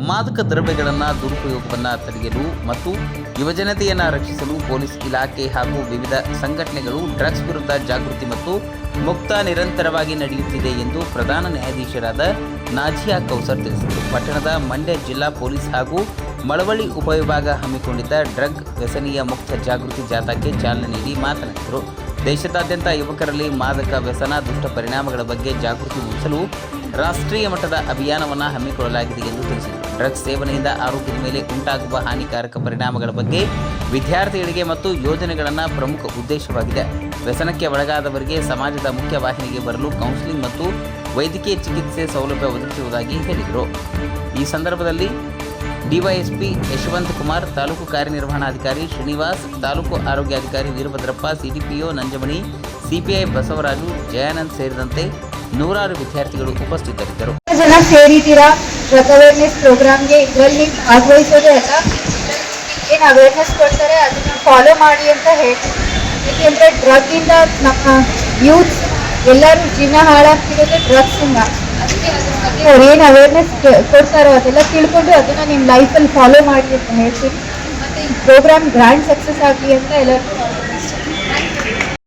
ಮಾದಕ ದ್ರವ್ಯಗಳನ್ನು ದುರುಪಯೋಗವನ್ನು ತಡೆಯಲು ಮತ್ತು ಯುವಜನತೆಯನ್ನು ರಕ್ಷಿಸಲು ಪೊಲೀಸ್ ಇಲಾಖೆ ಹಾಗೂ ವಿವಿಧ ಸಂಘಟನೆಗಳು ಡ್ರಗ್ಸ್ ವಿರುದ್ಧ ಜಾಗೃತಿ ಮತ್ತು ಮುಕ್ತ ನಿರಂತರವಾಗಿ ನಡೆಯುತ್ತಿದೆ ಎಂದು ಪ್ರಧಾನ ನ್ಯಾಯಾಧೀಶರಾದ ನಾಜಿಯಾ ಕೌಸರ್ ತಿಳಿಸಿದರು. ಪಟ್ಟಣದ ಮಂಡ್ಯ ಜಿಲ್ಲಾ ಪೊಲೀಸ್ ಹಾಗೂ ಮಳವಳ್ಳಿ ಉಪವಿಭಾಗ ಹಮ್ಮಿಕೊಂಡಿದ್ದ ಡ್ರಗ್ ವ್ಯಸನಿಯ ಮುಕ್ತ ಜಾಗೃತಿ ಜಾಥಾಕ್ಕೆ ಚಾಲನೆ ನೀಡಿ ಮಾತನಾಡಿದರು. ದೇಶದಾದ್ಯಂತ ಯುವಕರಲ್ಲಿ ಮಾದಕ ವ್ಯಸನ ದುಷ್ಟ ಪರಿಣಾಮಗಳ ಬಗ್ಗೆ ಜಾಗೃತಿ ಮೂಡಿಸಲು ರಾಷ್ಟ್ರೀಯ ಮಟ್ಟದ ಅಭಿಯಾನವನ್ನು ಹಮ್ಮಿಕೊಳ್ಳಲಾಗಿದೆ ಎಂದು ತಿಳಿಸಿದರು. ಡ್ರಗ್ಸ್ ಸೇವನೆಯಿಂದ ಆರೋಗ್ಯದ ಮೇಲೆ ಉಂಟಾಗುವ ಹಾನಿಕಾರಕ ಪರಿಣಾಮಗಳ ಬಗ್ಗೆ ವಿದ್ಯಾರ್ಥಿಗಳಿಗೆ ಮತ್ತು ಯೋಜನೆಗಳನ್ನು ಪ್ರಮುಖ ಉದ್ದೇಶವಾಗಿದೆ. ವ್ಯಸನಕ್ಕೆ ಒಳಗಾದವರಿಗೆ ಸಮಾಜದ ಮುಖ್ಯವಾಹಿನಿಗೆ ಬರಲು ಕೌನ್ಸಿಲಿಂಗ್ ಮತ್ತು ವೈದ್ಯಕೀಯ ಚಿಕಿತ್ಸೆ ಸೌಲಭ್ಯ ಒದಗಿಸುವುದಾಗಿ ಹೇಳಿದರು. ಈ ಸಂದರ್ಭದಲ್ಲಿ ಡಿವೈಎಸ್ಪಿ ಯಶವಂತ್ ಕುಮಾರ್, ತಾಲೂಕು ಕಾರ್ಯನಿರ್ವಹಣಾಧಿಕಾರಿ ಶ್ರೀನಿವಾಸ್, ತಾಲೂಕು ಆರೋಗ್ಯಾಧಿಕಾರಿ ವೀರಭದ್ರಪ್ಪ, ಸಿಡಿಪಿಒ ನಂಜಮಣಿ, ಸಿಪಿಐ ಬಸವರಾಜು, ಜಯಾನಂದ್ ಸೇರಿದಂತೆ ನೂರಾರು ವಿದ್ಯಾರ್ಥಿಗಳು ಉಪಸ್ಥಿತರಿದ್ದರು. ಜನ ಸೇರಿದ್ದೀರಾ ಡ್ರಗ್ ಅವೇರ್ನೆಸ್ ಪ್ರೋಗ್ರಾಮ್ಗೆ. ಇದರಲ್ಲಿ ಭಾಗವಹಿಸೋದೇ ಅಲ್ಲ, ಏನು ಅವೇರ್ನೆಸ್ ಕೊಡ್ತಾರೆ ಅದನ್ನ ಫಾಲೋ ಮಾಡಿ ಅಂತ ಹೇಳ್ತೀನಿ. ಏಕೆಂದರೆ ಡ್ರಗ್ಗಿಂದ ನಮ್ಮ ಯೂತ್ಸ್ ಎಲ್ಲರೂ ಜೀವನ ಹಾಳಾಗ್ತಿರೋದು ಡ್ರಗ್ಸಿಂದ. ಅವ್ರು ಏನು ಅವೇರ್ನೆಸ್ ಕೊಡ್ತಾರೋ ಅದೆಲ್ಲ ತಿಳ್ಕೊಂಡು ಅದನ್ನು ನಿಮ್ಮ ಲೈಫಲ್ಲಿ ಫಾಲೋ ಮಾಡಿ ಅಂತ ಹೇಳ್ತೀನಿ. ಮತ್ತು ಈ ಪ್ರೋಗ್ರಾಮ್ ಗ್ರ್ಯಾಂಡ್ ಸಕ್ಸಸ್ ಆಗಲಿ ಅಂತ ಎಲ್ಲರೂ